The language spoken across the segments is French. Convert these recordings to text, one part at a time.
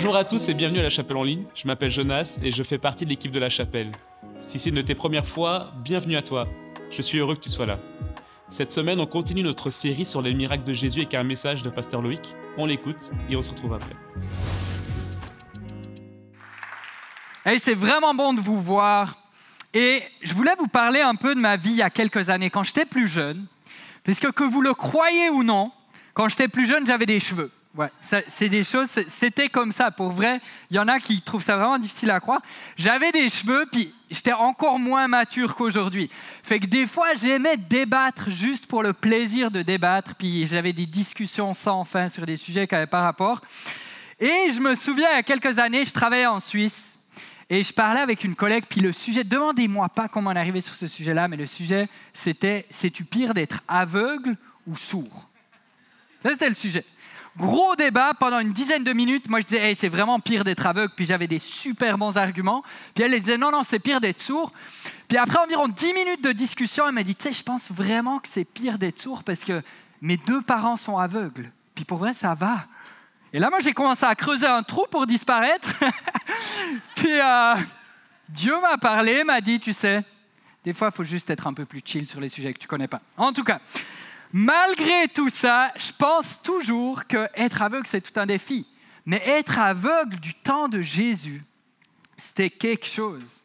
Bonjour à tous et bienvenue à la Chapelle en ligne. Je m'appelle Jonas et je fais partie de l'équipe de la Chapelle. Si c'est une de tes premières fois, bienvenue à toi. Je suis heureux que tu sois là. Cette semaine, on continue notre série sur les miracles de Jésus avec un message de Pasteur Loïc. On l'écoute et on se retrouve après. Hey, c'est vraiment bon de vous voir. Et je voulais vous parler un peu de ma vie il y a quelques années, quand j'étais plus jeune. Puisque que vous le croyez ou non, quand j'étais plus jeune, j'avais des cheveux. Ouais, c'est des choses, c'était comme ça. Pour vrai, il y en a qui trouvent ça vraiment difficile à croire. J'avais des cheveux, puis j'étais encore moins mature qu'aujourd'hui. Fait que des fois, j'aimais débattre juste pour le plaisir de débattre, puis j'avais des discussions sans fin sur des sujets qui n'avaient pas rapport. Et je me souviens, il y a quelques années, je travaillais en Suisse, et je parlais avec une collègue, puis le sujet, demandez-moi pas comment on est arrivé sur ce sujet-là, mais le sujet, c'était, c'est-tu pire d'être aveugle ou sourd? Ça, c'était le sujet. Gros débat pendant une dizaine de minutes. Moi, je disais, hey, c'est vraiment pire d'être aveugle. Puis j'avais des super bons arguments. Puis elle disait, non, c'est pire d'être sourd. Puis après environ 10 minutes de discussion, elle m'a dit, tu sais, je pense vraiment que c'est pire d'être sourd parce que mes 2 parents sont aveugles. Puis pour vrai, ça va. Et là, moi, j'ai commencé à creuser un trou pour disparaître. Puis Dieu m'a parlé, m'a dit, tu sais, des fois, il faut juste être un peu plus chill sur les sujets que tu connais pas. En tout cas, malgré tout ça, je pense toujours qu'être aveugle, c'est tout un défi. Mais être aveugle du temps de Jésus, c'était quelque chose.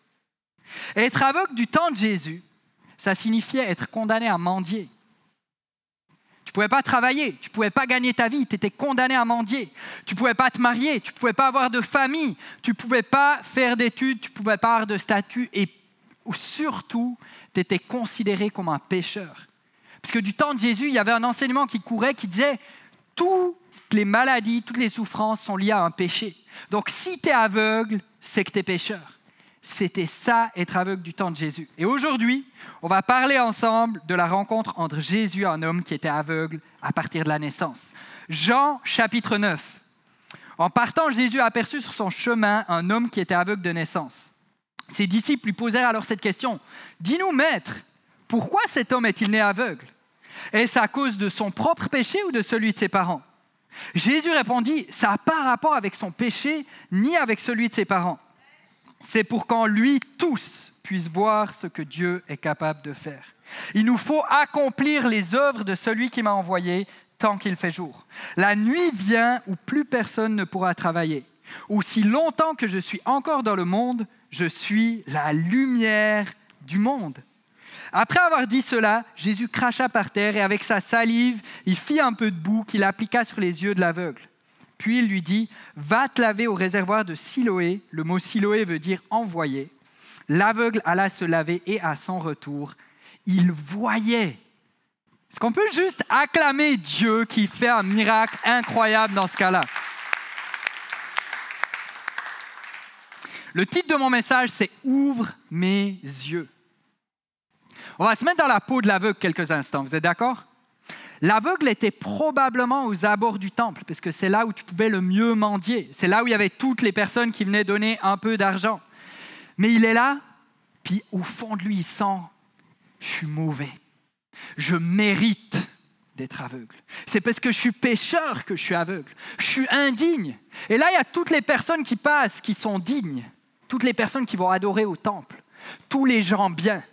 Être aveugle du temps de Jésus, ça signifiait être condamné à mendier. Tu ne pouvais pas travailler, tu ne pouvais pas gagner ta vie, tu étais condamné à mendier. Tu ne pouvais pas te marier, tu ne pouvais pas avoir de famille, tu ne pouvais pas faire d'études, tu ne pouvais pas avoir de statut et surtout, tu étais considéré comme un pécheur. Parce que du temps de Jésus, il y avait un enseignement qui courait qui disait « toutes les maladies, toutes les souffrances sont liées à un péché. Donc si tu es aveugle, c'est que tu es pécheur. » C'était ça, être aveugle du temps de Jésus. Et aujourd'hui, on va parler ensemble de la rencontre entre Jésus et un homme qui était aveugle à partir de la naissance. Jean, chapitre 9. En partant, Jésus a aperçu sur son chemin un homme qui était aveugle de naissance. Ses disciples lui posèrent alors cette question. « Dis-nous, maître, pourquoi cet homme est-il né aveugle? Est-ce à cause de son propre péché ou de celui de ses parents? » Jésus répondit, « Ça n'a pas rapport avec son péché ni avec celui de ses parents. C'est pour qu'en lui, tous puissent voir ce que Dieu est capable de faire. Il nous faut accomplir les œuvres de celui qui m'a envoyé tant qu'il fait jour. La nuit vient où plus personne ne pourra travailler. Aussi longtemps que je suis encore dans le monde, je suis la lumière du monde. » Après avoir dit cela, Jésus cracha par terre et avec sa salive, il fit un peu de boue qu'il appliqua sur les yeux de l'aveugle. Puis il lui dit, « Va te laver au réservoir de Siloé. » Le mot Siloé veut dire « envoyé ». L'aveugle alla se laver et à son retour, il voyait. Est-ce qu'on peut juste acclamer Dieu qui fait un miracle incroyable dans ce cas-là? Le titre de mon message, c'est « Ouvre mes yeux ». On va se mettre dans la peau de l'aveugle quelques instants, vous êtes d'accord? L'aveugle était probablement aux abords du temple, parce que c'est là où tu pouvais le mieux mendier. C'est là où il y avait toutes les personnes qui venaient donner un peu d'argent. Mais il est là, puis au fond de lui, il sent « je suis mauvais, je mérite d'être aveugle. C'est parce que je suis pécheur que je suis aveugle, je suis indigne. » Et là, il y a toutes les personnes qui passent, qui sont dignes, toutes les personnes qui vont adorer au temple, tous les gens bien.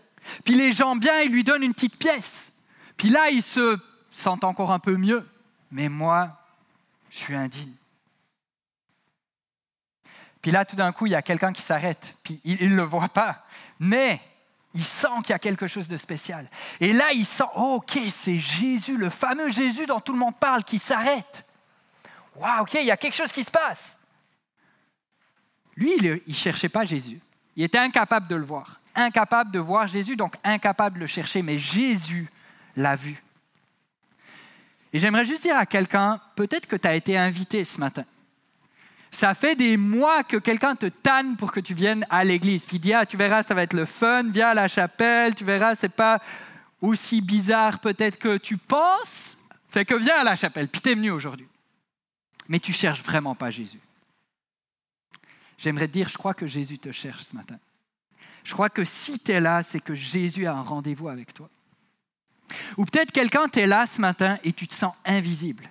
Puis les gens bien, ils lui donnent une petite pièce. Puis là, il se sent encore un peu mieux. Mais moi, je suis indigne. Puis là, tout d'un coup, il y a quelqu'un qui s'arrête. Puis il ne le voit pas. Mais il sent qu'il y a quelque chose de spécial. Et là, il sent, oh, OK, c'est Jésus, le fameux Jésus dont tout le monde parle, qui s'arrête. Waouh, OK, il y a quelque chose qui se passe. Lui, il ne cherchait pas Jésus. Il était incapable de le voir. Incapable de voir Jésus, donc incapable de le chercher. Mais Jésus l'a vu. Et j'aimerais juste dire à quelqu'un, peut-être que tu as été invité ce matin. Ça fait des mois que quelqu'un te tanne pour que tu viennes à l'église. Puis il dit, tu verras, ça va être le fun, viens à la chapelle, tu verras, c'est pas aussi bizarre peut-être que tu penses. Fait que viens à la chapelle, puis t'es venu aujourd'hui. Mais tu cherches vraiment pas Jésus. J'aimerais te dire, je crois que Jésus te cherche ce matin. Je crois que si tu es là, c'est que Jésus a un rendez-vous avec toi. Ou peut-être quelqu'un, tu es là ce matin et tu te sens invisible.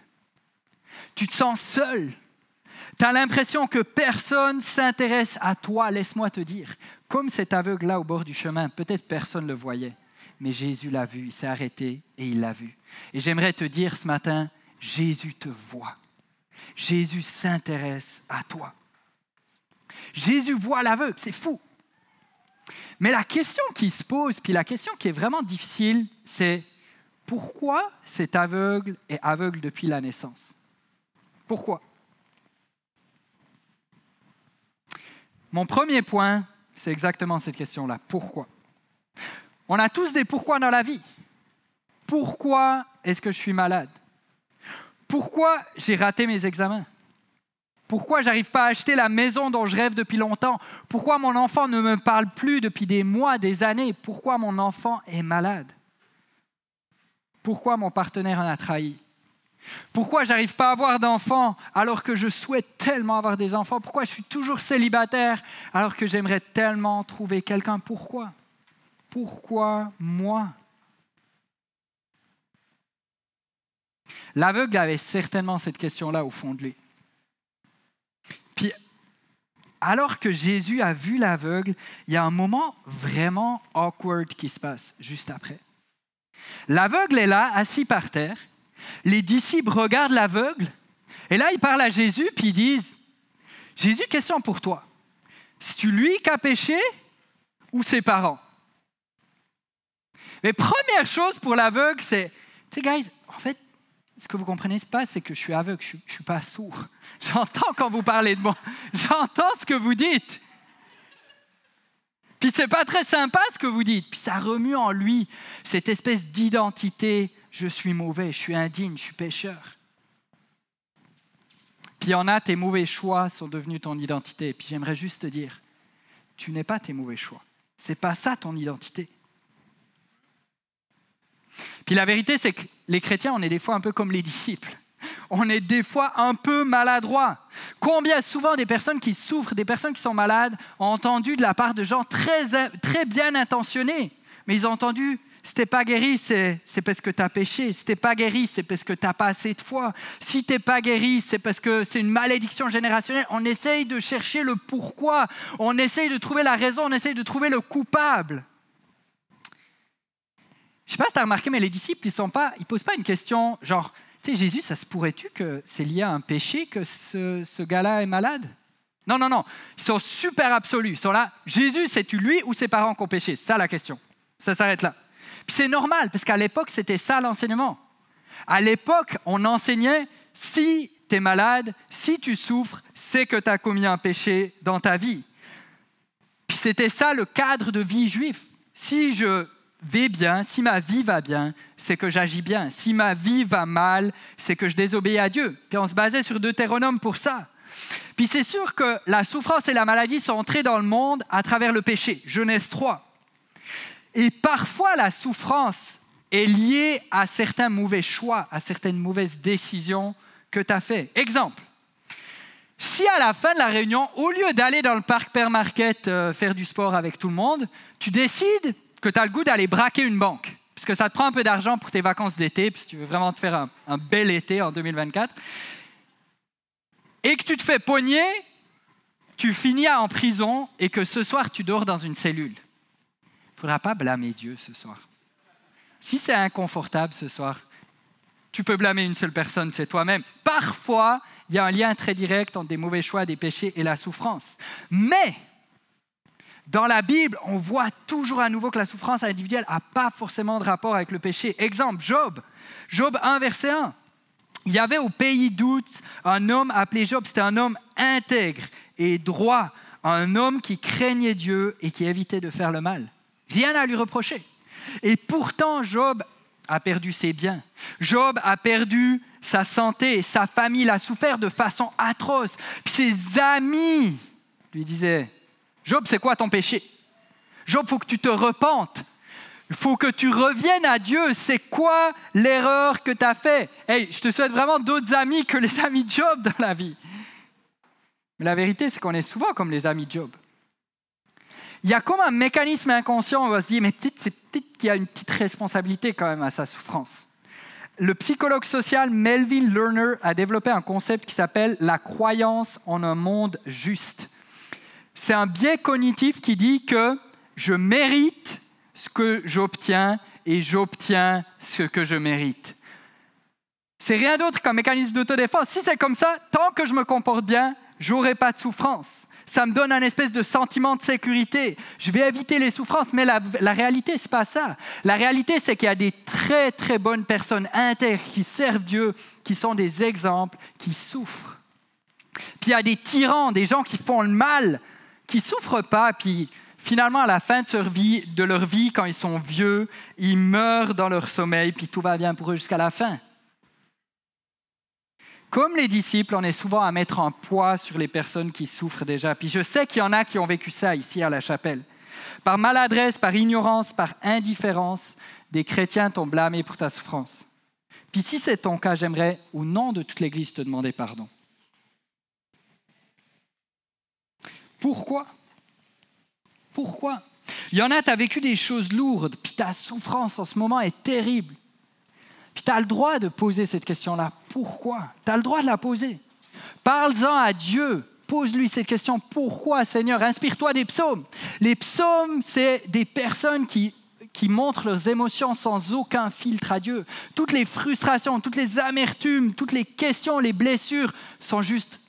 Tu te sens seul. Tu as l'impression que personne s'intéresse à toi. Laisse-moi te dire, comme cet aveugle-là au bord du chemin, peut-être personne ne le voyait, mais Jésus l'a vu, il s'est arrêté et il l'a vu. Et j'aimerais te dire ce matin, Jésus te voit. Jésus s'intéresse à toi. Jésus voit l'aveugle, c'est fou. Mais la question qui se pose, puis la question qui est vraiment difficile, c'est pourquoi cet aveugle est aveugle depuis la naissance? Pourquoi? Mon premier point, c'est exactement cette question-là. Pourquoi? On a tous des pourquoi dans la vie. Pourquoi est-ce que je suis malade? Pourquoi j'ai raté mes examens? Pourquoi je n'arrive pas à acheter la maison dont je rêve depuis longtemps? Pourquoi mon enfant ne me parle plus depuis des mois, des années? Pourquoi mon enfant est malade? Pourquoi mon partenaire en a trahi? Pourquoi je n'arrive pas à avoir d'enfants alors que je souhaite tellement avoir des enfants? Pourquoi je suis toujours célibataire alors que j'aimerais tellement trouver quelqu'un? Pourquoi? Pourquoi moi? L'aveugle avait certainement cette question-là au fond de lui. Puis, alors que Jésus a vu l'aveugle, il y a un moment vraiment awkward qui se passe juste après. L'aveugle est là, assis par terre. Les disciples regardent l'aveugle. Et là, ils parlent à Jésus, puis ils disent, « Jésus, question pour toi. C'est-tu lui qui a péché ou ses parents? » Mais première chose pour l'aveugle, c'est, tu sais, guys, en fait, ce que vous ne comprenez pas, c'est que je suis aveugle, je ne suis pas sourd. J'entends quand vous parlez de moi. J'entends ce que vous dites. Puis ce n'est pas très sympa ce que vous dites. Puis ça remue en lui cette espèce d'identité. Je suis mauvais, je suis indigne, je suis pécheur. Puis il y en a, tes mauvais choix sont devenus ton identité. Puis j'aimerais juste te dire, tu n'es pas tes mauvais choix. Ce n'est pas ça ton identité. Puis la vérité, c'est que les chrétiens, on est des fois un peu comme les disciples. On est des fois un peu maladroits. Combien souvent des personnes qui souffrent, des personnes qui sont malades, ont entendu de la part de gens très bien intentionnés, mais ils ont entendu « si t'es pas guéri, c'est parce que tu as péché. Si t'es pas guéri, c'est parce que tu n'as pas assez de foi. Si t'es pas guéri, c'est parce que c'est une malédiction générationnelle. » On essaye de chercher le pourquoi. On essaye de trouver la raison. On essaye de trouver le coupable. Je ne sais pas si tu as remarqué, mais les disciples, ils ne posent pas une question genre, tu sais, Jésus, ça se pourrait-tu que c'est lié à un péché que ce gars-là est malade? Non. Ils sont super absolus. Ils sont là, Jésus, c'est-tu lui ou ses parents qui ont péché? C'est ça la question. Ça s'arrête là. Puis c'est normal, parce qu'à l'époque, c'était ça l'enseignement. À l'époque, on enseignait, si tu es malade, si tu souffres, c'est que tu as commis un péché dans ta vie. Puis c'était ça le cadre de vie juif. Si je vais bien, si ma vie va bien, c'est que j'agis bien. Si ma vie va mal, c'est que je désobéis à Dieu. Puis on se basait sur Deutéronome pour ça. Puis c'est sûr que la souffrance et la maladie sont entrées dans le monde à travers le péché. Genèse 3. Et parfois, la souffrance est liée à certains mauvais choix, à certaines mauvaises décisions que tu as faites. Exemple, si à la fin de la réunion, au lieu d'aller dans le parc Père Marquette faire du sport avec tout le monde, tu décides que tu as le goût d'aller braquer une banque, parce que ça te prend un peu d'argent pour tes vacances d'été, puis si tu veux vraiment te faire un bel été en 2024, et que tu te fais pogner, tu finis en prison et que ce soir, tu dors dans une cellule. Il ne faudra pas blâmer Dieu ce soir. Si c'est inconfortable ce soir, tu peux blâmer une seule personne, c'est toi-même. Parfois, il y a un lien très direct entre des mauvais choix, des péchés et la souffrance. Mais dans la Bible, on voit toujours à nouveau que la souffrance individuelle n'a pas forcément de rapport avec le péché. Exemple, Job. Job 1, verset 1. Il y avait au pays d'Ouz un homme appelé Job. C'était un homme intègre et droit. Un homme qui craignait Dieu et qui évitait de faire le mal. Rien à lui reprocher. Et pourtant, Job a perdu ses biens. Job a perdu sa santé, sa famille, il a souffert de façon atroce. Puis ses amis lui disaient, Job, c'est quoi ton péché? Job, il faut que tu te repentes. Il faut que tu reviennes à Dieu. C'est quoi l'erreur que tu as faite? Hey, je te souhaite vraiment d'autres amis que les amis de Job dans la vie. Mais la vérité, c'est qu'on est souvent comme les amis de Job. Il y a comme un mécanisme inconscient où on va se dire, mais peut-être qu'il y a une petite responsabilité quand même à sa souffrance. Le psychologue social Melvin Lerner a développé un concept qui s'appelle la croyance en un monde juste. C'est un biais cognitif qui dit que je mérite ce que j'obtiens et j'obtiens ce que je mérite. C'est rien d'autre qu'un mécanisme d'autodéfense. Si c'est comme ça, tant que je me comporte bien, j'aurai pas de souffrance. Ça me donne un espèce de sentiment de sécurité. Je vais éviter les souffrances, mais la réalité, c'est pas ça. La réalité, c'est qu'il y a des très, très bonnes personnes intègres qui servent Dieu, qui sont des exemples, qui souffrent. Puis il y a des tyrans, des gens qui font le mal, qui souffrent pas, puis finalement, à la fin de leur vie, quand ils sont vieux, ils meurent dans leur sommeil, puis tout va bien pour eux jusqu'à la fin. Comme les disciples, on est souvent à mettre un poids sur les personnes qui souffrent déjà. Puis je sais qu'il y en a qui ont vécu ça ici à la chapelle. Par maladresse, par ignorance, par indifférence, des chrétiens t'ont blâmé pour ta souffrance. Puis si c'est ton cas, j'aimerais, au nom de toute l'Église, te demander pardon. Pourquoi? Pourquoi? Il y en a, tu as vécu des choses lourdes, puis ta souffrance en ce moment est terrible. Puis tu as le droit de poser cette question-là. Pourquoi? Tu as le droit de la poser. Parle-en à Dieu. Pose-lui cette question. Pourquoi, Seigneur? Inspire-toi des psaumes. Les psaumes, c'est des personnes qui montrent leurs émotions sans aucun filtre à Dieu. Toutes les frustrations, toutes les amertumes, toutes les questions, les blessures sont juste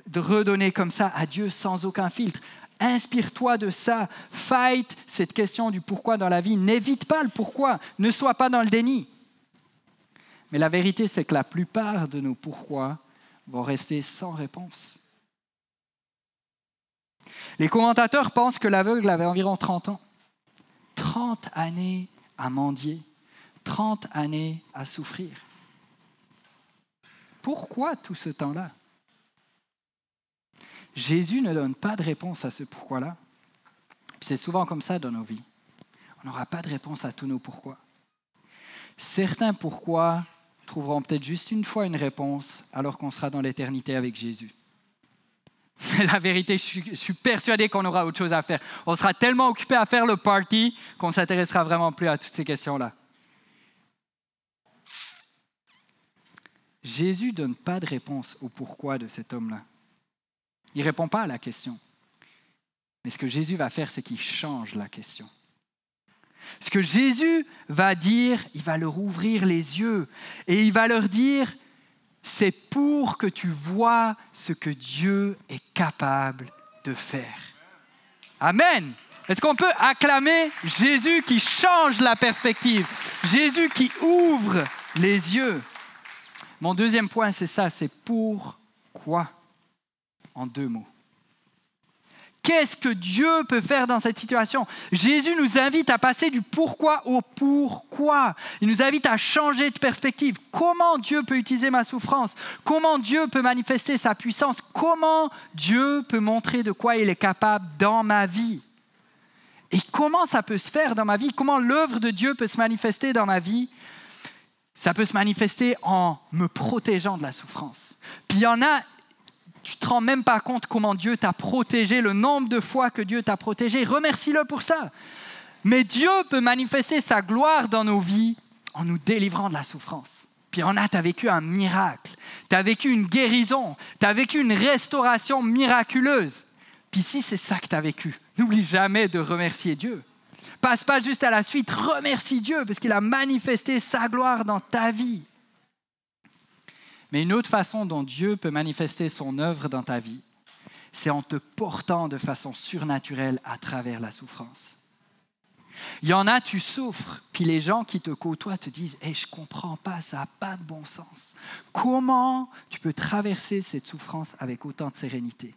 de redonner comme ça à Dieu sans aucun filtre. Inspire-toi de ça. Fight cette question du pourquoi dans la vie. N'évite pas le pourquoi. Ne sois pas dans le déni. Mais la vérité, c'est que la plupart de nos pourquoi vont rester sans réponse. Les commentateurs pensent que l'aveugle avait environ 30 ans. 30 années à mendier, 30 années à souffrir. Pourquoi tout ce temps-là? Jésus ne donne pas de réponse à ce pourquoi-là. Puis c'est souvent comme ça dans nos vies. On n'aura pas de réponse à tous nos pourquoi. Certains pourquoi trouveront peut-être juste une fois une réponse alors qu'on sera dans l'éternité avec Jésus. Mais la vérité, je suis persuadé qu'on aura autre chose à faire. On sera tellement occupé à faire le party qu'on ne s'intéressera vraiment plus à toutes ces questions-là. Jésus ne donne pas de réponse au pourquoi de cet homme-là. Il ne répond pas à la question. Mais ce que Jésus va faire, c'est qu'il change la question. Ce que Jésus va dire, il va leur ouvrir les yeux et il va leur dire, c'est pour que tu vois ce que Dieu est capable de faire. Amen. Est-ce qu'on peut acclamer Jésus qui change la perspective, Jésus qui ouvre les yeux? Mon deuxième point, c'est ça, c'est pourquoi, en 2 mots. Qu'est-ce que Dieu peut faire dans cette situation? Jésus nous invite à passer du pourquoi au pourquoi. Il nous invite à changer de perspective. Comment Dieu peut utiliser ma souffrance? Comment Dieu peut manifester sa puissance? Comment Dieu peut montrer de quoi il est capable dans ma vie? Et comment ça peut se faire dans ma vie? Comment l'œuvre de Dieu peut se manifester dans ma vie? Ça peut se manifester en me protégeant de la souffrance. Puis il y en a, tu ne te rends même pas compte comment Dieu t'a protégé, le nombre de fois que Dieu t'a protégé. Remercie-le pour ça. Mais Dieu peut manifester sa gloire dans nos vies en nous délivrant de la souffrance. Puis tu as vécu un miracle, tu as vécu une guérison, tu as vécu une restauration miraculeuse. Puis si c'est ça que tu as vécu, n'oublie jamais de remercier Dieu. Passe pas juste à la suite, remercie Dieu parce qu'il a manifesté sa gloire dans ta vie. Mais une autre façon dont Dieu peut manifester son œuvre dans ta vie, c'est en te portant de façon surnaturelle à travers la souffrance. Il y en a, tu souffres, puis les gens qui te côtoient te disent « Hey, je ne comprends pas, ça n'a pas de bon sens. Comment tu peux traverser cette souffrance avec autant de sérénité?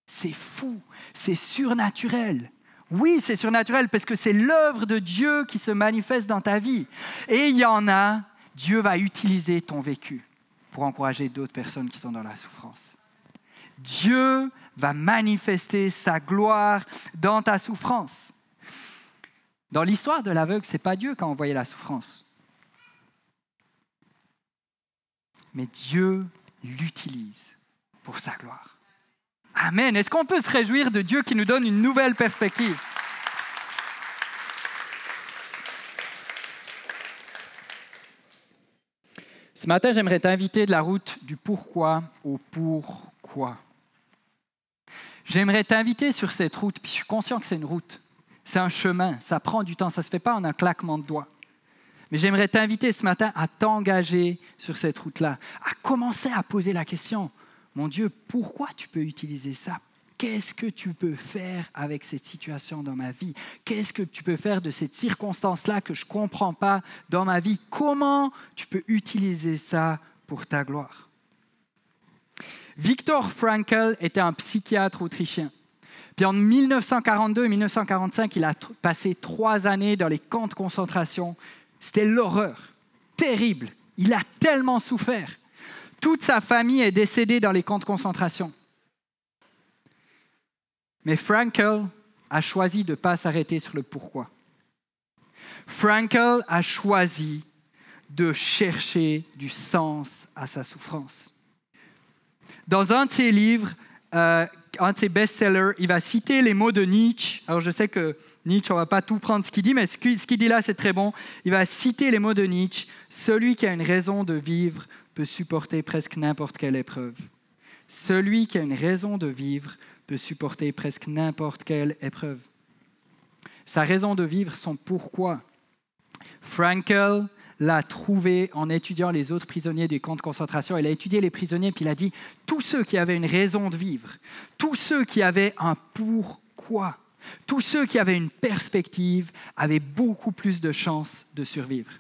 C'est fou, c'est surnaturel. » Oui, c'est surnaturel parce que c'est l'œuvre de Dieu qui se manifeste dans ta vie. Et il y en a, Dieu va utiliser ton vécu pour encourager d'autres personnes qui sont dans la souffrance. Dieu va manifester sa gloire dans ta souffrance. Dans l'histoire de l'aveugle, ce n'est pas Dieu qui a envoyé la souffrance. Mais Dieu l'utilise pour sa gloire. Amen. Est-ce qu'on peut se réjouir de Dieu qui nous donne une nouvelle perspective? Ce matin, j'aimerais t'inviter de la route du pourquoi au pourquoi. J'aimerais t'inviter sur cette route, puis je suis conscient que c'est une route. C'est un chemin, ça prend du temps, ça ne se fait pas en un claquement de doigts. Mais j'aimerais t'inviter ce matin à t'engager sur cette route-là, à commencer à poser la question, mon Dieu, pourquoi tu peux utiliser ça? Qu'est-ce que tu peux faire avec cette situation dans ma vie? Qu'est-ce que tu peux faire de cette circonstance-là que je ne comprends pas dans ma vie? Comment tu peux utiliser ça pour ta gloire? Viktor Frankl était un psychiatre autrichien. Puis en 1942 et 1945, il a passé 3 années dans les camps de concentration. C'était l'horreur, terrible. Il a tellement souffert. Toute sa famille est décédée dans les camps de concentration. Mais Frankl a choisi de ne pas s'arrêter sur le pourquoi. Frankl a choisi de chercher du sens à sa souffrance. Dans un de ses livres, un de ses best-sellers, il va citer les mots de Nietzsche. Alors je sais que Nietzsche, on ne va pas tout prendre ce qu'il dit, mais ce qu'il dit là, c'est très bon. Il va citer les mots de Nietzsche. « Celui qui a une raison de vivre peut supporter presque n'importe quelle épreuve. Celui qui a une raison de vivre peut supporter presque n'importe quelle épreuve. » Sa raison de vivre, son pourquoi. Frankl l'a trouvé en étudiant les autres prisonniers des camps de concentration. Il a étudié les prisonniers, puis il a dit « Tous ceux qui avaient une raison de vivre, tous ceux qui avaient un pourquoi, tous ceux qui avaient une perspective avaient beaucoup plus de chances de survivre. »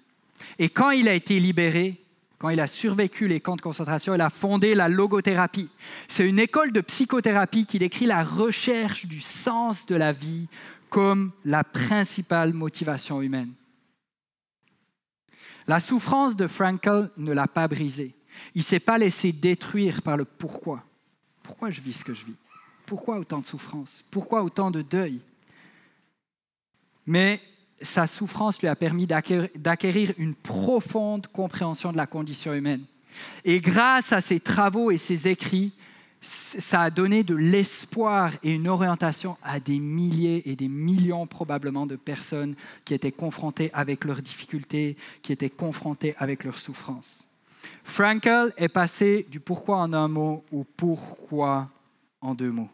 Et quand il a été libéré, quand il a survécu les camps de concentration, il a fondé la logothérapie. C'est une école de psychothérapie qui décrit la recherche du sens de la vie comme la principale motivation humaine. La souffrance de Frankl ne l'a pas brisé. Il ne s'est pas laissé détruire par le pourquoi. Pourquoi je vis ce que je vis? Pourquoi autant de souffrance? Pourquoi autant de deuil? Mais sa souffrance lui a permis d'acquérir une profonde compréhension de la condition humaine. Et grâce à ses travaux et ses écrits, ça a donné de l'espoir et une orientation à des milliers et des millions probablement de personnes qui étaient confrontées avec leurs difficultés, qui étaient confrontées avec leurs souffrances. Frankl est passé du pourquoi en un mot au pourquoi en 2 mots.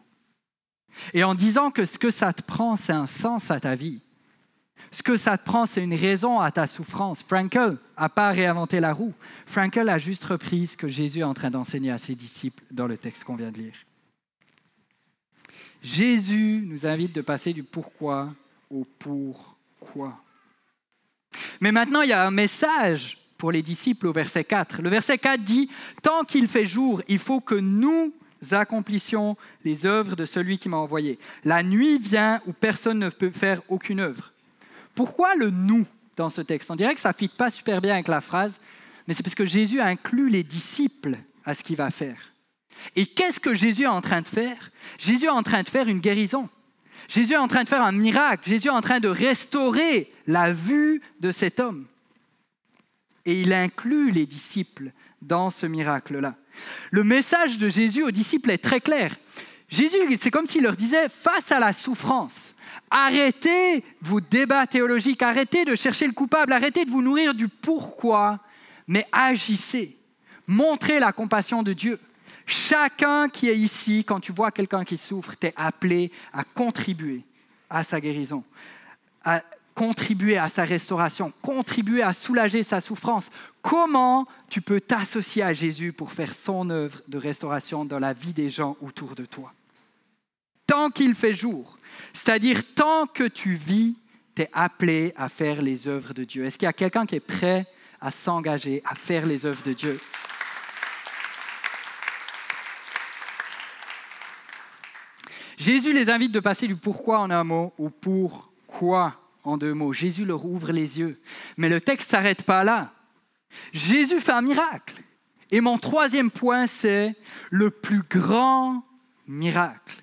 Et en disant que ce que ça te prend, c'est un sens à ta vie. Ce que ça te prend, c'est une raison à ta souffrance. Frankl n'a pas réinventé la roue. Frankl a juste repris ce que Jésus est en train d'enseigner à ses disciples dans le texte qu'on vient de lire. Jésus nous invite de passer du pourquoi au pourquoi. Mais maintenant, il y a un message pour les disciples au verset 4. Le verset 4 dit « Tant qu'il fait jour, il faut que nous accomplissions les œuvres de celui qui m'a envoyé. La nuit vient où personne ne peut faire aucune œuvre. » Pourquoi le « nous » dans ce texte? On dirait que ça ne fit pas super bien avec la phrase, mais c'est parce que Jésus inclut les disciples à ce qu'il va faire. Et qu'est-ce que Jésus est en train de faire? Jésus est en train de faire une guérison. Jésus est en train de faire un miracle. Jésus est en train de restaurer la vue de cet homme. Et il inclut les disciples dans ce miracle-là. Le message de Jésus aux disciples est très clair. Jésus, c'est comme s'il leur disait, face à la souffrance, arrêtez vos débats théologiques, arrêtez de chercher le coupable, arrêtez de vous nourrir du pourquoi, mais agissez, montrez la compassion de Dieu. Chacun qui est ici, quand tu vois quelqu'un qui souffre, t'es appelé à contribuer à sa guérison, à contribuer à sa restauration, contribuer à soulager sa souffrance. Comment tu peux t'associer à Jésus pour faire son œuvre de restauration dans la vie des gens autour de toi? Tant qu'il fait jour, c'est-à-dire tant que tu vis, tu es appelé à faire les œuvres de Dieu. Est-ce qu'il y a quelqu'un qui est prêt à s'engager, à faire les œuvres de Dieu? Jésus les invite de passer du pourquoi en un mot au pourquoi en 2 mots. Jésus leur ouvre les yeux. Mais le texte ne s'arrête pas là. Jésus fait un miracle. Et mon 3e point, c'est le plus grand miracle.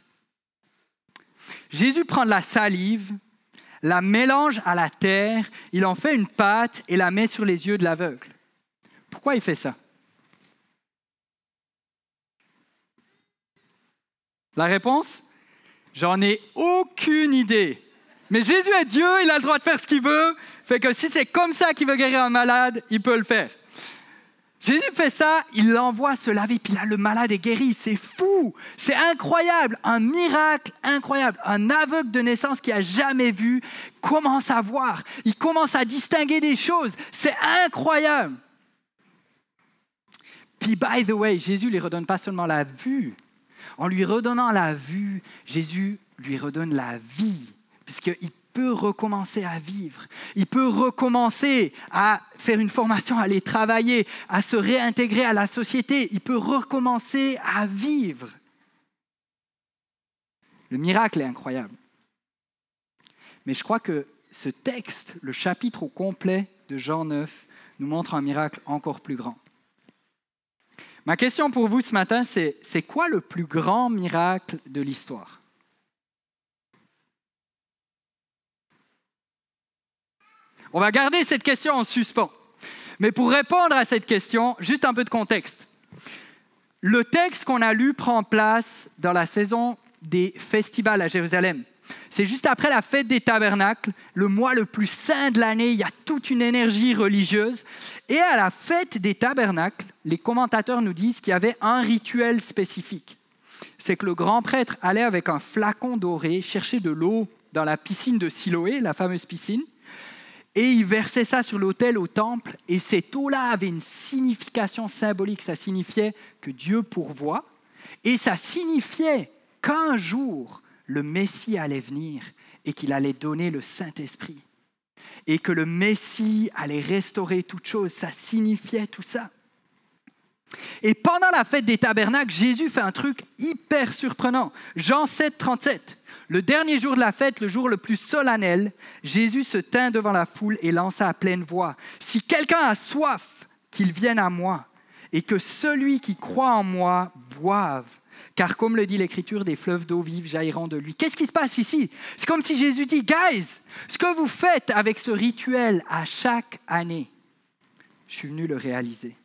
Jésus prend de la salive, la mélange à la terre, il en fait une pâte et la met sur les yeux de l'aveugle. Pourquoi il fait ça? La réponse? J'en ai aucune idée. Mais Jésus est Dieu, il a le droit de faire ce qu'il veut. Fait que si c'est comme ça qu'il veut guérir un malade, il peut le faire. Jésus fait ça, il l'envoie se laver, puis là, le malade est guéri. C'est fou, c'est incroyable, un miracle incroyable. Un aveugle de naissance qui n'a jamais vu commence à voir, il commence à distinguer des choses. C'est incroyable. Puis, by the way, Jésus ne lui redonne pas seulement la vue. En lui redonnant la vue, Jésus lui redonne la vie, puisqu'il peut recommencer à vivre. Il peut recommencer à faire une formation, à aller travailler, à se réintégrer à la société. Il peut recommencer à vivre. Le miracle est incroyable. Mais je crois que ce texte, le chapitre au complet de Jean 9, nous montre un miracle encore plus grand. Ma question pour vous ce matin, c'est quoi le plus grand miracle de l'histoire? On va garder cette question en suspens. Mais pour répondre à cette question, juste un peu de contexte. Le texte qu'on a lu prend place dans la saison des festivals à Jérusalem. C'est juste après la fête des tabernacles, le mois le plus saint de l'année, il y a toute une énergie religieuse. Et à la fête des tabernacles, les commentateurs nous disent qu'il y avait un rituel spécifique. C'est que le grand prêtre allait avec un flacon doré chercher de l'eau dans la piscine de Siloé, la fameuse piscine, et il versait ça sur l'autel au temple, et cette eau-là avait une signification symbolique. Ça signifiait que Dieu pourvoit, et ça signifiait qu'un jour, le Messie allait venir et qu'il allait donner le Saint-Esprit. Et que le Messie allait restaurer toute chose. Ça signifiait tout ça. Et pendant la fête des tabernacles, Jésus fait un truc hyper surprenant. Jean 7, 37. Le dernier jour de la fête, le jour le plus solennel, Jésus se tint devant la foule et lança à pleine voix: « Si quelqu'un a soif, qu'il vienne à moi, et que celui qui croit en moi boive. Car comme le dit l'Écriture, des fleuves d'eau vive jailliront de lui. » Qu'est-ce qui se passe ici? C'est comme si Jésus dit: « Guys, ce que vous faites avec ce rituel à chaque année, je suis venu le réaliser.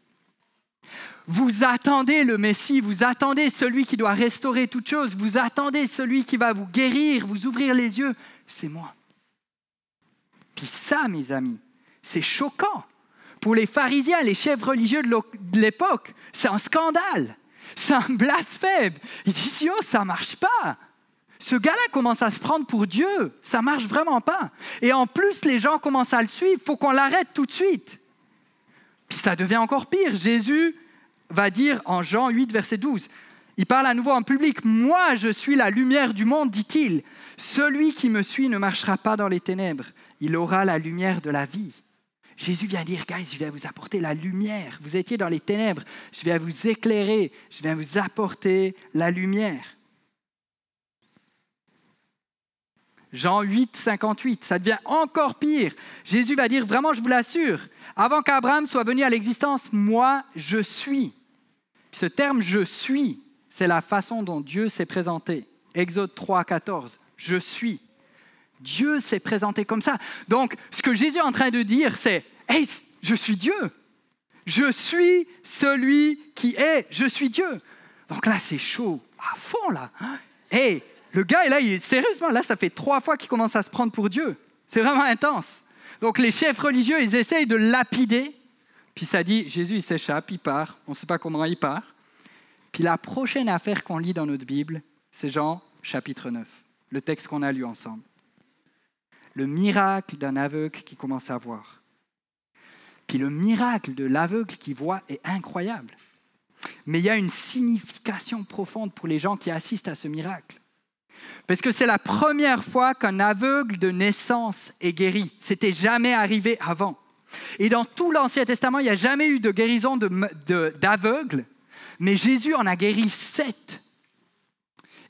Vous attendez le Messie, vous attendez celui qui doit restaurer toute chose, vous attendez celui qui va vous guérir, vous ouvrir les yeux. C'est moi. » Puis ça, mes amis, c'est choquant. Pour les pharisiens, les chefs religieux de l'époque, c'est un scandale. C'est un blasphème. Ils disent: « Yo, ça ne marche pas. Ce gars-là commence à se prendre pour Dieu. Ça ne marche vraiment pas. Et en plus, les gens commencent à le suivre. Il faut qu'on l'arrête tout de suite. » Puis ça devient encore pire. Jésus va dire en Jean 8, verset 12, il parle à nouveau en public: « Moi, je suis la lumière du monde, dit-il. Celui qui me suit ne marchera pas dans les ténèbres. Il aura la lumière de la vie. » Jésus vient dire: « Guys, je vais vous apporter la lumière. Vous étiez dans les ténèbres. Je vais vous éclairer. Je vais vous apporter la lumière. » Jean 8, 58, ça devient encore pire. Jésus va dire: « Vraiment, je vous l'assure, avant qu'Abraham soit venu à l'existence, moi, je suis. » Ce terme « je suis », c'est la façon dont Dieu s'est présenté. Exode 3, 14, « je suis ». Dieu s'est présenté comme ça. Donc, ce que Jésus est en train de dire, c'est: « Hey, je suis Dieu. Je suis celui qui est. Je suis Dieu. » Donc là, c'est chaud à fond, là. Hey, le gars, là, sérieusement, là, ça fait 3 fois qu'il commence à se prendre pour Dieu. C'est vraiment intense. Donc, les chefs religieux, ils essayent de lapider. Puis ça dit, Jésus, il s'échappe, il part. On ne sait pas comment il part. Puis la prochaine affaire qu'on lit dans notre Bible, c'est Jean chapitre 9, le texte qu'on a lu ensemble. Le miracle d'un aveugle qui commence à voir. Puis le miracle de l'aveugle qui voit est incroyable. Mais il y a une signification profonde pour les gens qui assistent à ce miracle. Parce que c'est la première fois qu'un aveugle de naissance est guéri. C'était jamais arrivé avant. Et dans tout l'Ancien Testament, il n'y a jamais eu de guérison d'aveugles, mais Jésus en a guéri 7.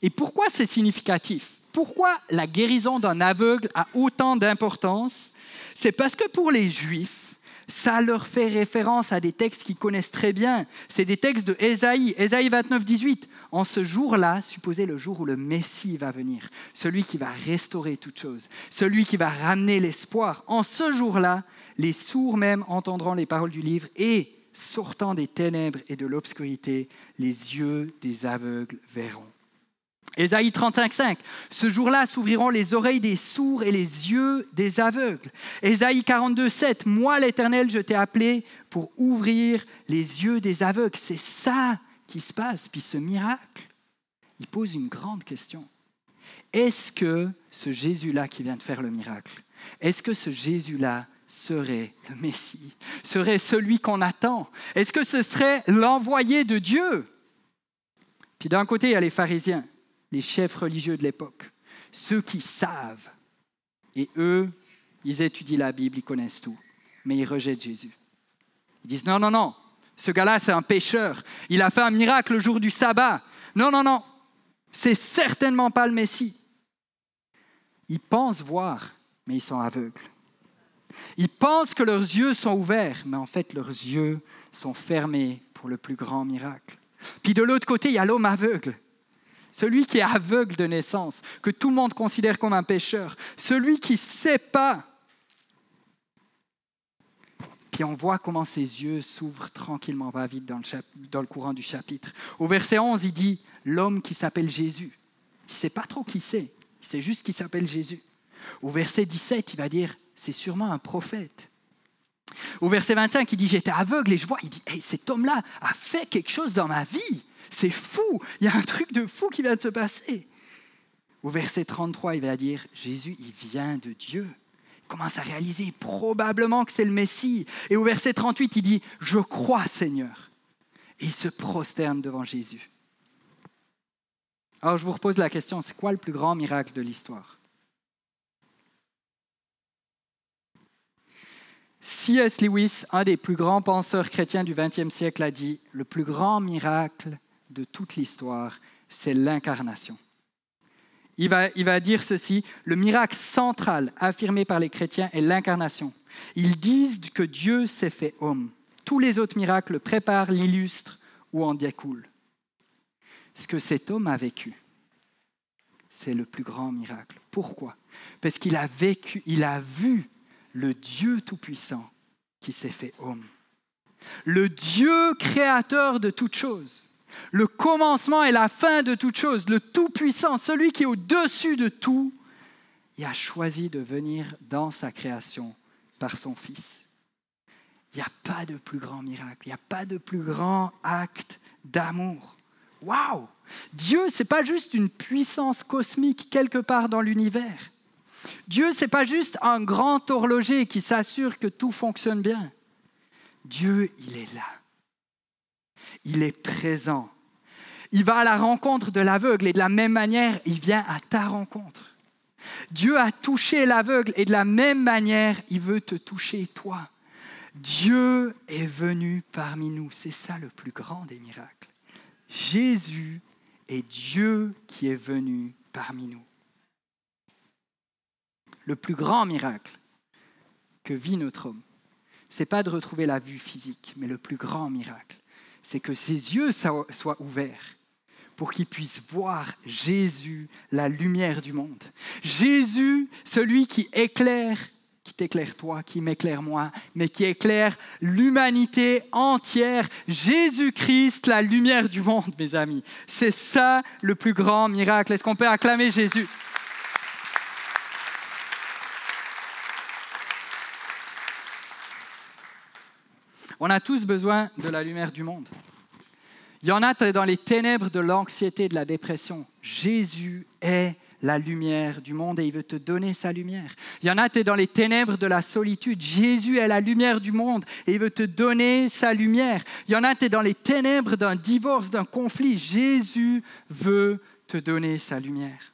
Et pourquoi c'est significatif? Pourquoi la guérison d'un aveugle a autant d'importance? C'est parce que pour les Juifs, ça leur fait référence à des textes qu'ils connaissent très bien. C'est des textes de Ésaïe 29, 18. « En ce jour-là, supposez le jour où le Messie va venir, celui qui va restaurer toute chose, celui qui va ramener l'espoir. En ce jour-là, les sourds même entendront les paroles du livre et, sortant des ténèbres et de l'obscurité, les yeux des aveugles verront. » Ésaïe 35,5. Ce jour-là s'ouvriront les oreilles des sourds et les yeux des aveugles. Ésaïe 42,7. Moi, l'Éternel, je t'ai appelé pour ouvrir les yeux des aveugles. C'est ça qui se passe. Puis ce miracle, il pose une grande question. Est-ce que ce Jésus-là qui vient de faire le miracle, est-ce que ce Jésus-là serait le Messie, serait celui qu'on attend? Est-ce que ce serait l'envoyé de Dieu? Puis d'un côté, il y a les pharisiens, les chefs religieux de l'époque, ceux qui savent. Et eux, ils étudient la Bible, ils connaissent tout, mais ils rejettent Jésus. Ils disent non, non, non, ce gars-là, c'est un pécheur. Il a fait un miracle le jour du sabbat. Non, non, non, c'est certainement pas le Messie. Ils pensent voir, mais ils sont aveugles. Ils pensent que leurs yeux sont ouverts, mais en fait, leurs yeux sont fermés pour le plus grand miracle. Puis de l'autre côté, il y a l'homme aveugle. Celui qui est aveugle de naissance, que tout le monde considère comme un pécheur. Celui qui ne sait pas. Puis on voit comment ses yeux s'ouvrent tranquillement, pas vite dans le courant du chapitre. Au verset 11, il dit « L'homme qui s'appelle Jésus ». Il ne sait pas trop qui c'est, il sait juste qu'il s'appelle Jésus. Au verset 17, il va dire « C'est sûrement un prophète ». Au verset 25, il dit « J'étais aveugle et je vois ». Il dit hey, « Cet homme-là a fait quelque chose dans ma vie. C'est fou, il y a un truc de fou qui vient de se passer. » Au verset 33, il va dire « Jésus, il vient de Dieu. » Il commence à réaliser probablement que c'est le Messie. Et au verset 38, il dit « Je crois, Seigneur. » Et il se prosterne devant Jésus. Alors je vous repose la question, c'est quoi le plus grand miracle de l'histoire? C.S. Lewis, un des plus grands penseurs chrétiens du XXe siècle, a dit « Le plus grand miracle de toute l'histoire, c'est l'incarnation. » Il va dire ceci, le miracle central affirmé par les chrétiens est l'incarnation. Ils disent que Dieu s'est fait homme. Tous les autres miracles le préparent, l'illustrent ou en découlent. Ce que cet homme a vécu, c'est le plus grand miracle. Pourquoi? Parce qu'il a vécu, il a vu le Dieu Tout-Puissant qui s'est fait homme. Le Dieu créateur de toutes choses. Le commencement et la fin de toutes choses. Le Tout-Puissant, celui qui est au-dessus de tout, il a choisi de venir dans sa création par son Fils. Il n'y a pas de plus grand miracle, il n'y a pas de plus grand acte d'amour. Waouh! Dieu, ce n'est pas juste une puissance cosmique quelque part dans l'univers. Dieu, ce n'est pas juste un grand horloger qui s'assure que tout fonctionne bien. Dieu, il est là. Il est présent. Il va à la rencontre de l'aveugle et de la même manière, il vient à ta rencontre. Dieu a touché l'aveugle et de la même manière, il veut te toucher toi. Dieu est venu parmi nous. C'est ça le plus grand des miracles. Jésus est Dieu qui est venu parmi nous. Le plus grand miracle que vit notre homme, ce n'est pas de retrouver la vue physique, mais le plus grand miracle, c'est que ses yeux soient ouverts pour qu'il puisse voir Jésus, la lumière du monde. Jésus, celui qui éclaire, qui t'éclaire toi, qui m'éclaire moi, mais qui éclaire l'humanité entière. Jésus-Christ, la lumière du monde, mes amis. C'est ça le plus grand miracle. Est-ce qu'on peut acclamer Jésus? On a tous besoin de la lumière du monde. Il y en a dans les ténèbres de l'anxiété, de la dépression. Jésus est la lumière du monde et il veut te donner sa lumière. Il y en a dans les ténèbres de la solitude. Jésus est la lumière du monde et il veut te donner sa lumière. Il y en a dans les ténèbres d'un divorce, d'un conflit. Jésus veut te donner sa lumière.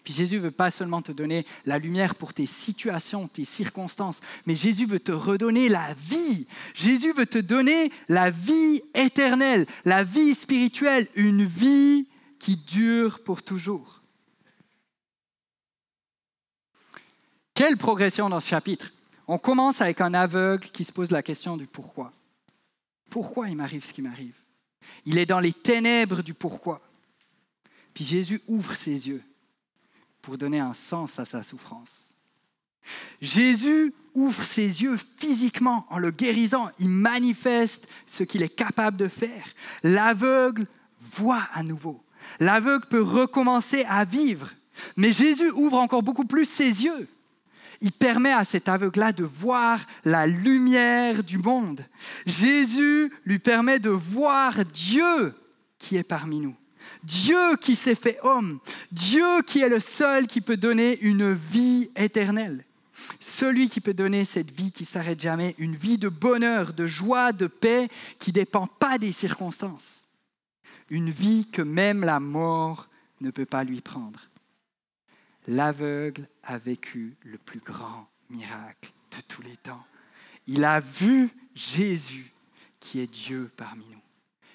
Puis Jésus ne veut pas seulement te donner la lumière pour tes situations, tes circonstances, mais Jésus veut te redonner la vie. Jésus veut te donner la vie éternelle, la vie spirituelle, une vie qui dure pour toujours. Quelle progression dans ce chapitre! On commence avec un aveugle qui se pose la question du pourquoi. Pourquoi il m'arrive ce qui m'arrive? Il est dans les ténèbres du pourquoi. Puis Jésus ouvre ses yeux pour donner un sens à sa souffrance. Jésus ouvre ses yeux physiquement en le guérissant. Il manifeste ce qu'il est capable de faire. L'aveugle voit à nouveau. L'aveugle peut recommencer à vivre. Mais Jésus ouvre encore beaucoup plus ses yeux. Il permet à cet aveugle-là de voir la lumière du monde. Jésus lui permet de voir Dieu qui est parmi nous. Dieu qui s'est fait homme. Dieu qui est le seul qui peut donner une vie éternelle. Celui qui peut donner cette vie qui ne s'arrête jamais, une vie de bonheur, de joie, de paix, qui ne dépend pas des circonstances. Une vie que même la mort ne peut pas lui prendre. L'aveugle a vécu le plus grand miracle de tous les temps. Il a vu Jésus qui est Dieu parmi nous.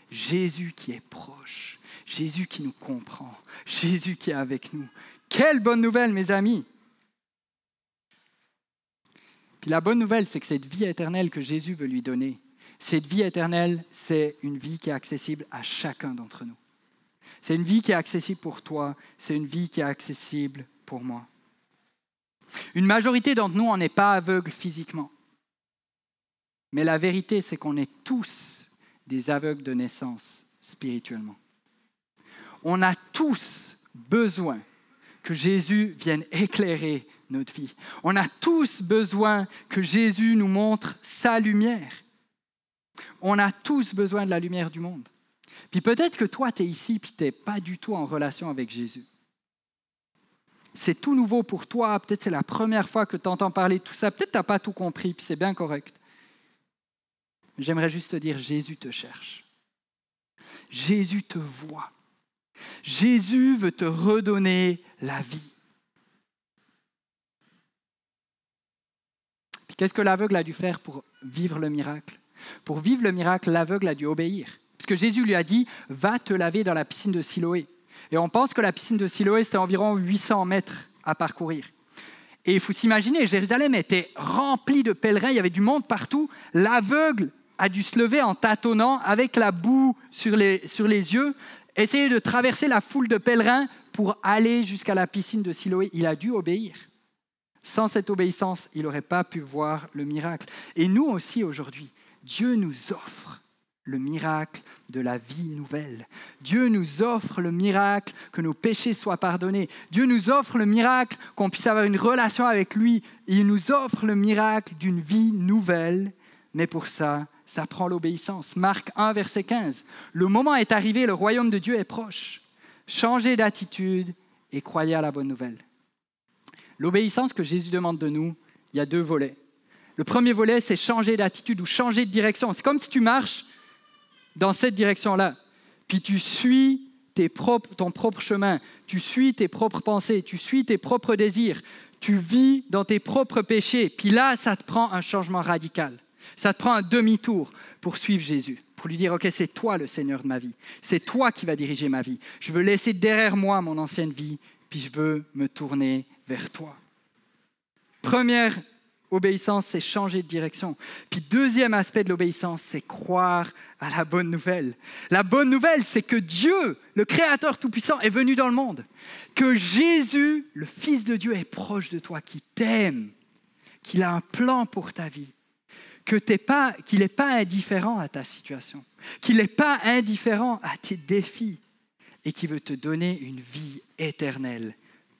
Jésus qui est proche. Jésus qui nous comprend. Jésus qui est avec nous. Quelle bonne nouvelle, mes amis! Puis la bonne nouvelle, c'est que cette vie éternelle que Jésus veut lui donner, cette vie éternelle, c'est une vie qui est accessible à chacun d'entre nous. C'est une vie qui est accessible pour toi, c'est une vie qui est accessible pour moi. Une majorité d'entre nous, on n'est pas aveugles physiquement. Mais la vérité, c'est qu'on est tous des aveugles de naissance spirituellement. On a tous besoin que Jésus vienne éclairer notre vie. On a tous besoin que Jésus nous montre sa lumière. On a tous besoin de la lumière du monde. Puis peut-être que toi, tu es ici puis tu n'es pas du tout en relation avec Jésus. C'est tout nouveau pour toi. Peut-être c'est la première fois que tu entends parler de tout ça. Peut-être que tu n'as pas tout compris, puis c'est bien correct. J'aimerais juste te dire, Jésus te cherche. Jésus te voit. Jésus veut te redonner la vie. Puis qu'est-ce que l'aveugle a dû faire pour vivre le miracle? Pour vivre le miracle, l'aveugle a dû obéir. Parce que Jésus lui a dit, va te laver dans la piscine de Siloé. Et on pense que la piscine de Siloé, c'était environ 800 mètres à parcourir. Et il faut s'imaginer, Jérusalem était remplie de pèlerins, il y avait du monde partout. L'aveugle a dû se lever en tâtonnant avec la boue sur les yeux, essayer de traverser la foule de pèlerins pour aller jusqu'à la piscine de Siloé. Il a dû obéir. Sans cette obéissance, il n'aurait pas pu voir le miracle. Et nous aussi aujourd'hui, Dieu nous offre le miracle de la vie nouvelle. Dieu nous offre le miracle que nos péchés soient pardonnés. Dieu nous offre le miracle qu'on puisse avoir une relation avec lui. Il nous offre le miracle d'une vie nouvelle. Mais pour ça, ça prend l'obéissance. Marc 1, verset 15. Le moment est arrivé, le royaume de Dieu est proche. Changez d'attitude et croyez à la bonne nouvelle. L'obéissance que Jésus demande de nous, il y a 2 volets. Le premier volet, c'est changer d'attitude ou changer de direction. C'est comme si tu marches dans cette direction-là, puis tu suis ton propre chemin, tu suis tes propres pensées, tu suis tes propres désirs, tu vis dans tes propres péchés, puis là, ça te prend un changement radical. Ça te prend un demi-tour pour suivre Jésus, pour lui dire, OK, c'est toi le Seigneur de ma vie, c'est toi qui vas diriger ma vie. Je veux laisser derrière moi mon ancienne vie, puis je veux me tourner vers toi. Première obéissance, c'est changer de direction. Puis deuxième aspect de l'obéissance, c'est croire à la bonne nouvelle. La bonne nouvelle, c'est que Dieu, le Créateur Tout-Puissant, est venu dans le monde. Que Jésus, le Fils de Dieu, est proche de toi, qui t'aime, qu'il a un plan pour ta vie, qu'il n'est pas indifférent à ta situation, qu'il n'est pas indifférent à tes défis et qu'il veut te donner une vie éternelle,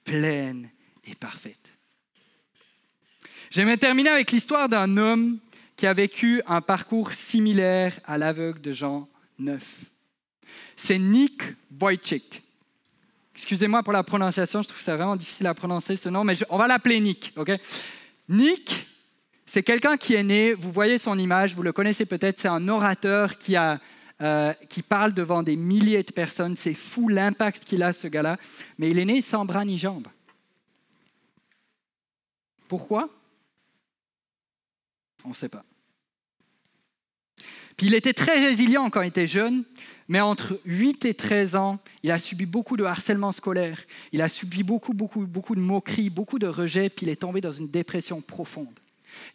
pleine et parfaite. J'aimerais terminer avec l'histoire d'un homme qui a vécu un parcours similaire à l'aveugle de Jean 9. C'est Nick Wojcik. Excusez-moi pour la prononciation, je trouve ça vraiment difficile à prononcer ce nom, mais on va l'appeler Nick. Okay? Nick, c'est quelqu'un qui est né, vous voyez son image, vous le connaissez peut-être, c'est un orateur qui parle devant des milliers de personnes. C'est fou l'impact qu'il a, ce gars-là, mais il est né sans bras ni jambes. Pourquoi? On ne sait pas. Puis il était très résilient quand il était jeune, mais entre 8 et 13 ans, il a subi beaucoup de harcèlement scolaire, il a subi beaucoup de moqueries, beaucoup de rejets, puis il est tombé dans une dépression profonde.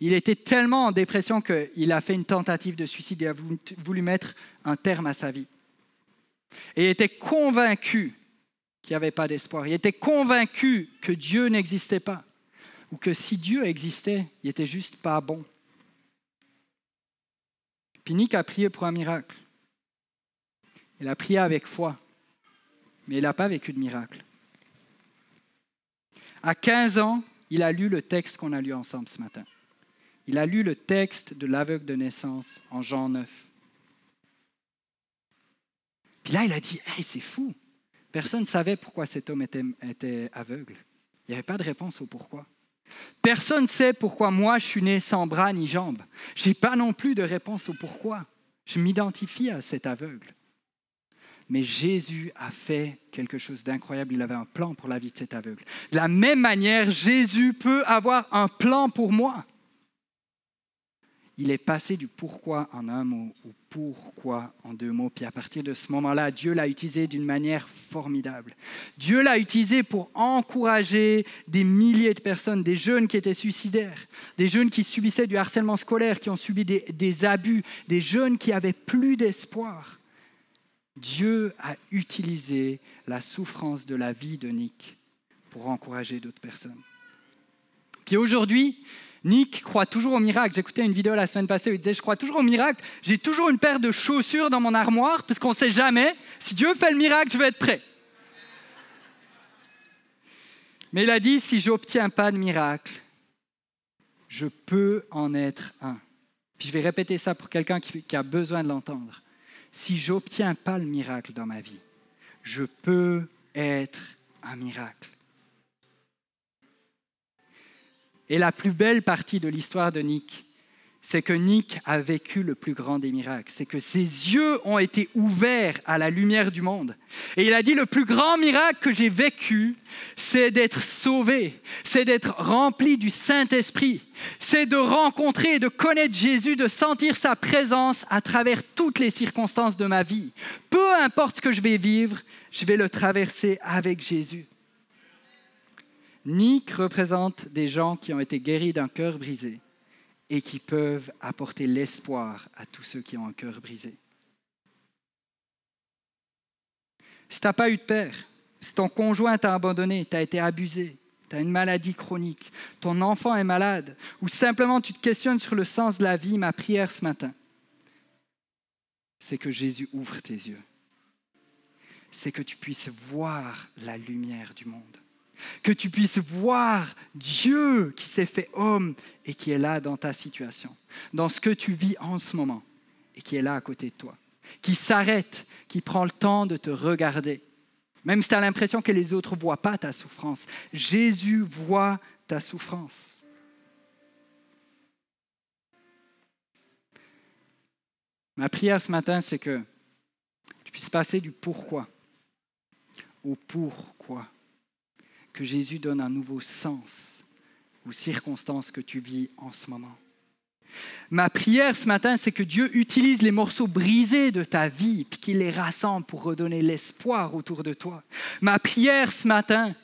Il était tellement en dépression qu'il a fait une tentative de suicide, il a voulu mettre un terme à sa vie. Et il était convaincu qu'il n'y avait pas d'espoir, il était convaincu que Dieu n'existait pas, ou que si Dieu existait, il n'était juste pas bon. Puis Nick a prié pour un miracle. Il a prié avec foi. mais il n'a pas vécu de miracle. À 15 ans, il a lu le texte qu'on a lu ensemble ce matin. Il a lu le texte de l'aveugle de naissance en Jean 9. Puis là, il a dit, hey, c'est fou. Personne ne savait pourquoi cet homme était aveugle. Il n'y avait pas de réponse au pourquoi. Personne ne sait pourquoi moi, je suis né sans bras ni jambes. Je n'ai pas non plus de réponse au pourquoi. Je m'identifie à cet aveugle. Mais Jésus a fait quelque chose d'incroyable. Il avait un plan pour la vie de cet aveugle. De la même manière, Jésus peut avoir un plan pour moi. Il est passé du pourquoi en un mot au pourquoi en deux mots. Puis à partir de ce moment-là, Dieu l'a utilisé d'une manière formidable. Dieu l'a utilisé pour encourager des milliers de personnes, des jeunes qui étaient suicidaires, des jeunes qui subissaient du harcèlement scolaire, qui ont subi des abus, des jeunes qui n'avaient plus d'espoir. Dieu a utilisé la souffrance de la vie de Nick pour encourager d'autres personnes. Puis aujourd'hui, Nick croit toujours au miracle. J'écoutais une vidéo la semaine passée où il disait « Je crois toujours au miracle. J'ai toujours une paire de chaussures dans mon armoire parce qu'on ne sait jamais. Si Dieu fait le miracle, je vais être prêt. » Mais il a dit « Si je n'obtiens pas de miracle, je peux en être un. » Puis je vais répéter ça pour quelqu'un qui a besoin de l'entendre. Si je n'obtiens pas le miracle dans ma vie, je peux être un miracle. Et la plus belle partie de l'histoire de Nick, c'est que Nick a vécu le plus grand des miracles. C'est que ses yeux ont été ouverts à la lumière du monde. Et il a dit, le plus grand miracle que j'ai vécu, c'est d'être sauvé, c'est d'être rempli du Saint-Esprit, c'est de rencontrer et de connaître Jésus, de sentir sa présence à travers toutes les circonstances de ma vie. Peu importe ce que je vais vivre, je vais le traverser avec Jésus. Nick représente des gens qui ont été guéris d'un cœur brisé et qui peuvent apporter l'espoir à tous ceux qui ont un cœur brisé. Si tu n'as pas eu de père, si ton conjoint t'a abandonné, tu as été abusé, tu as une maladie chronique, ton enfant est malade, ou simplement tu te questionnes sur le sens de la vie, ma prière ce matin, c'est que Jésus ouvre tes yeux. C'est que tu puisses voir la lumière du monde. Que tu puisses voir Dieu qui s'est fait homme et qui est là dans ta situation, dans ce que tu vis en ce moment et qui est là à côté de toi, qui s'arrête, qui prend le temps de te regarder. Même si tu as l'impression que les autres ne voient pas ta souffrance, Jésus voit ta souffrance. Ma prière ce matin, c'est que tu puisses passer du pourquoi au pourquoi. Que Jésus donne un nouveau sens aux circonstances que tu vis en ce moment. Ma prière ce matin, c'est que Dieu utilise les morceaux brisés de ta vie puis qu'il les rassemble pour redonner l'espoir autour de toi. Ma prière ce matin,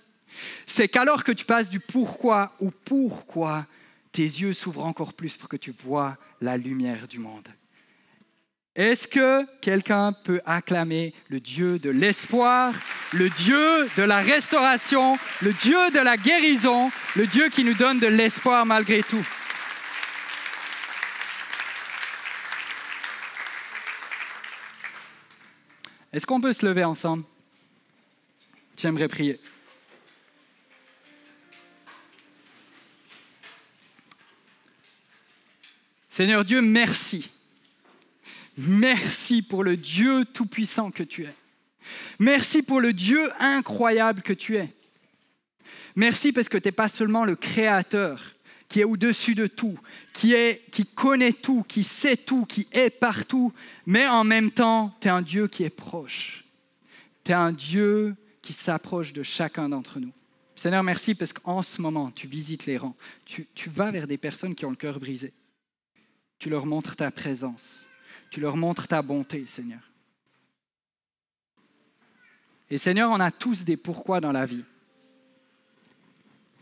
c'est qu'alors que tu passes du pourquoi au pourquoi, tes yeux s'ouvrent encore plus pour que tu vois la lumière du monde. Est-ce que quelqu'un peut acclamer le Dieu de l'espoir, le Dieu de la restauration, le Dieu de la guérison, le Dieu qui nous donne de l'espoir malgré tout? Est-ce qu'on peut se lever ensemble? J'aimerais prier. Seigneur Dieu, merci. Merci pour le Dieu tout-puissant que tu es. Merci pour le Dieu incroyable que tu es. Merci parce que tu n'es pas seulement le Créateur qui est au-dessus de tout, qui connaît tout, qui sait tout, qui est partout, mais en même temps, tu es un Dieu qui est proche. Tu es un Dieu qui s'approche de chacun d'entre nous. Seigneur, merci parce qu'en ce moment, tu visites les rangs. Tu vas vers des personnes qui ont le cœur brisé. Tu leur montres ta présence. Tu leur montres ta bonté, Seigneur. Et Seigneur, on a tous des pourquoi dans la vie.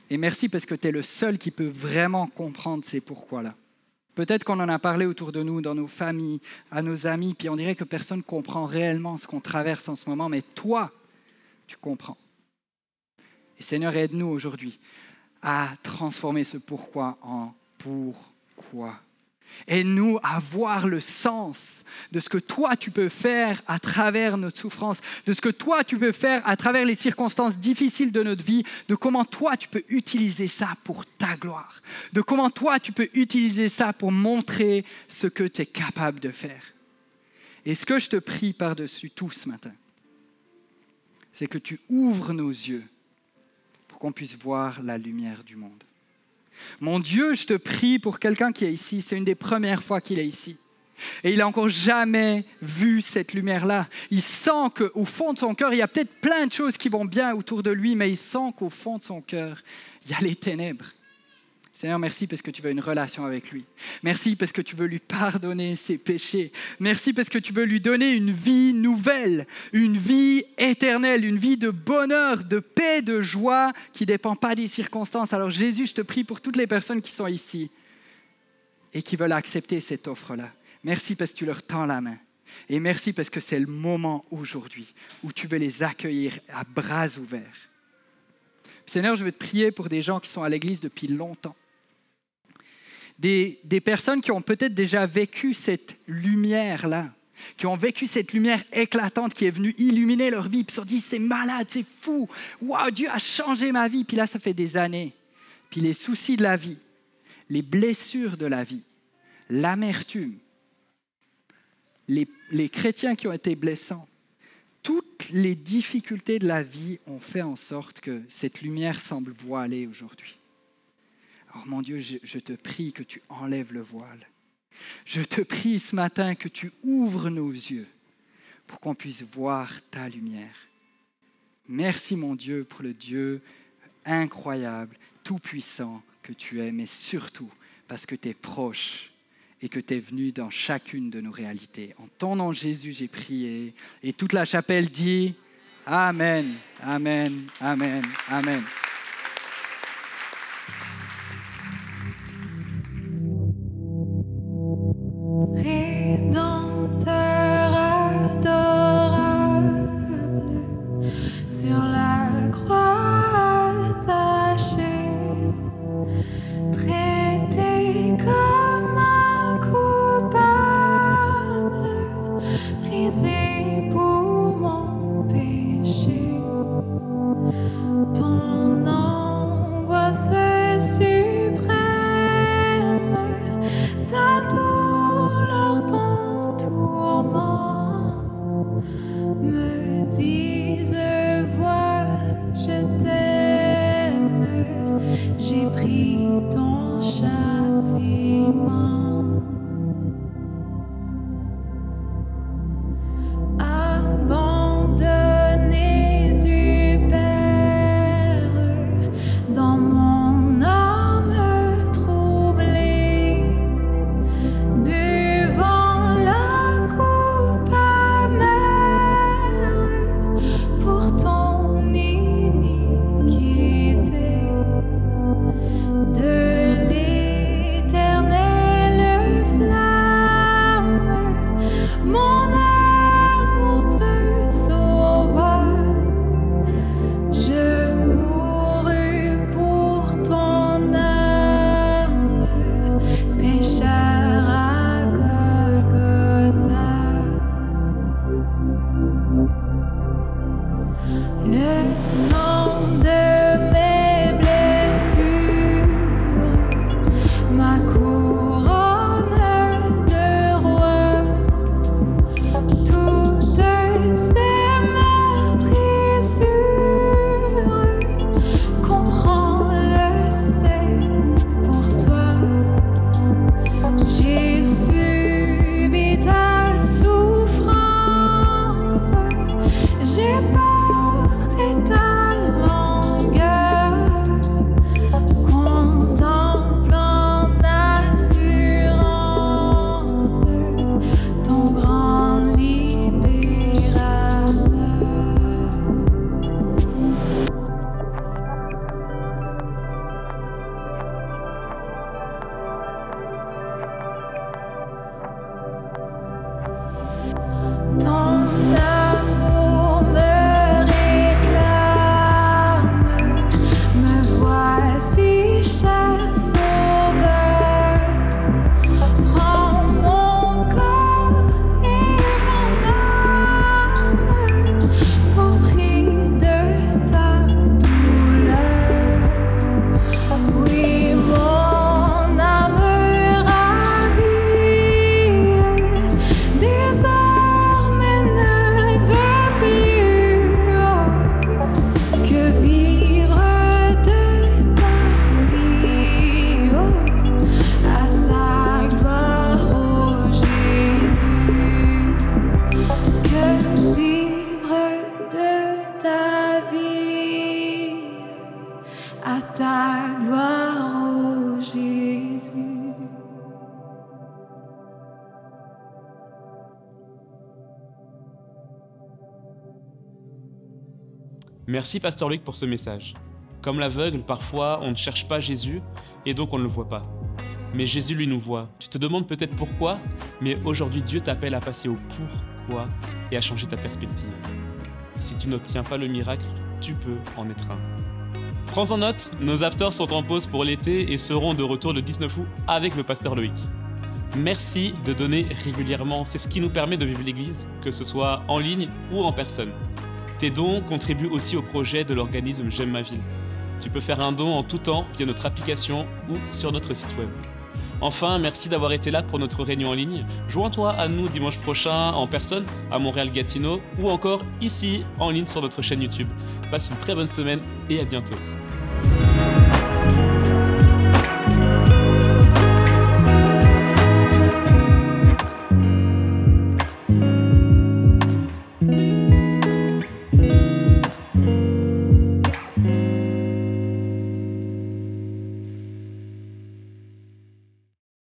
Et merci parce que tu es le seul qui peut vraiment comprendre ces pourquoi-là. Peut-être qu'on en a parlé autour de nous, dans nos familles, à nos amis, puis on dirait que personne ne comprend réellement ce qu'on traverse en ce moment, mais toi, tu comprends. Et Seigneur, aide-nous aujourd'hui à transformer ce pourquoi en pourquoi. Aide-nous à voir le sens de ce que toi tu peux faire à travers notre souffrance, de ce que toi tu peux faire à travers les circonstances difficiles de notre vie, de comment toi tu peux utiliser ça pour ta gloire, de comment toi tu peux utiliser ça pour montrer ce que tu es capable de faire. Et ce que je te prie par-dessus tout ce matin, c'est que tu ouvres nos yeux pour qu'on puisse voir la lumière du monde. Mon Dieu, je te prie pour quelqu'un qui est ici, c'est une des premières fois qu'il est ici. Et il n'a encore jamais vu cette lumière-là. Il sent qu'au fond de son cœur, il y a peut-être plein de choses qui vont bien autour de lui, mais il sent qu'au fond de son cœur, il y a les ténèbres. Seigneur, merci parce que tu veux une relation avec lui. Merci parce que tu veux lui pardonner ses péchés. Merci parce que tu veux lui donner une vie nouvelle, une vie éternelle, une vie de bonheur, de paix, de joie qui ne dépend pas des circonstances. Alors Jésus, je te prie pour toutes les personnes qui sont ici et qui veulent accepter cette offre-là. Merci parce que tu leur tends la main. Et merci parce que c'est le moment aujourd'hui où tu veux les accueillir à bras ouverts. Seigneur, je veux te prier pour des gens qui sont à l'église depuis longtemps. Des personnes qui ont peut-être déjà vécu cette lumière-là, qui ont vécu cette lumière éclatante qui est venue illuminer leur vie, puis se sont dit, c'est malade, c'est fou, waouh, Dieu a changé ma vie. Puis là, ça fait des années. Puis les soucis de la vie, les blessures de la vie, l'amertume, les chrétiens qui ont été blessants, toutes les difficultés de la vie ont fait en sorte que cette lumière semble voilée aujourd'hui. Alors mon Dieu, je te prie que tu enlèves le voile. Je te prie ce matin que tu ouvres nos yeux pour qu'on puisse voir ta lumière. Merci mon Dieu pour le Dieu incroyable, tout-puissant que tu es, mais surtout parce que tu es proche et que tu es venu dans chacune de nos réalités. En ton nom Jésus, j'ai prié. Et toute la chapelle dit Amen, Amen, Amen, Amen. Rédempteur adorable, sur la croix attachée, traité comme un coupable, brisé pour mon péché. Ton angoisse suprême, ta douleur, ton tourment me disent vois, je t'aime, j'ai pris ton châtiment. Abandonné du Père, dans mon âme troublée, buvant la coupe amère pour ton iniquité, de l'éternelle flamme, mon amour te sauva. Je mourus pour ton âme, pécheur à Golgotha. Le sang de mes blessures, ma couronne de roi, toutes ces meurtrissures, comprends-le, c'est pour toi. J'ai subi ta souffrance, j'ai porté ta longueur, contemplant en assurance ton grand libérateur. Merci Pasteur Luc pour ce message. Comme l'aveugle, parfois on ne cherche pas Jésus et donc on ne le voit pas. Mais Jésus lui nous voit. Tu te demandes peut-être pourquoi, mais aujourd'hui Dieu t'appelle à passer au pourquoi et à changer ta perspective. Si tu n'obtiens pas le miracle, tu peux en être un. Prends en note, nos afters sont en pause pour l'été et seront de retour le 19 août avec le pasteur Loïc. Merci de donner régulièrement, c'est ce qui nous permet de vivre l'Église, que ce soit en ligne ou en personne. Tes dons contribuent aussi au projet de l'organisme J'aime ma ville. Tu peux faire un don en tout temps via notre application ou sur notre site web. Enfin, merci d'avoir été là pour notre réunion en ligne. Joins-toi à nous dimanche prochain en personne à Montréal-Gatineau ou encore ici en ligne sur notre chaîne YouTube. Passe une très bonne semaine et à bientôt.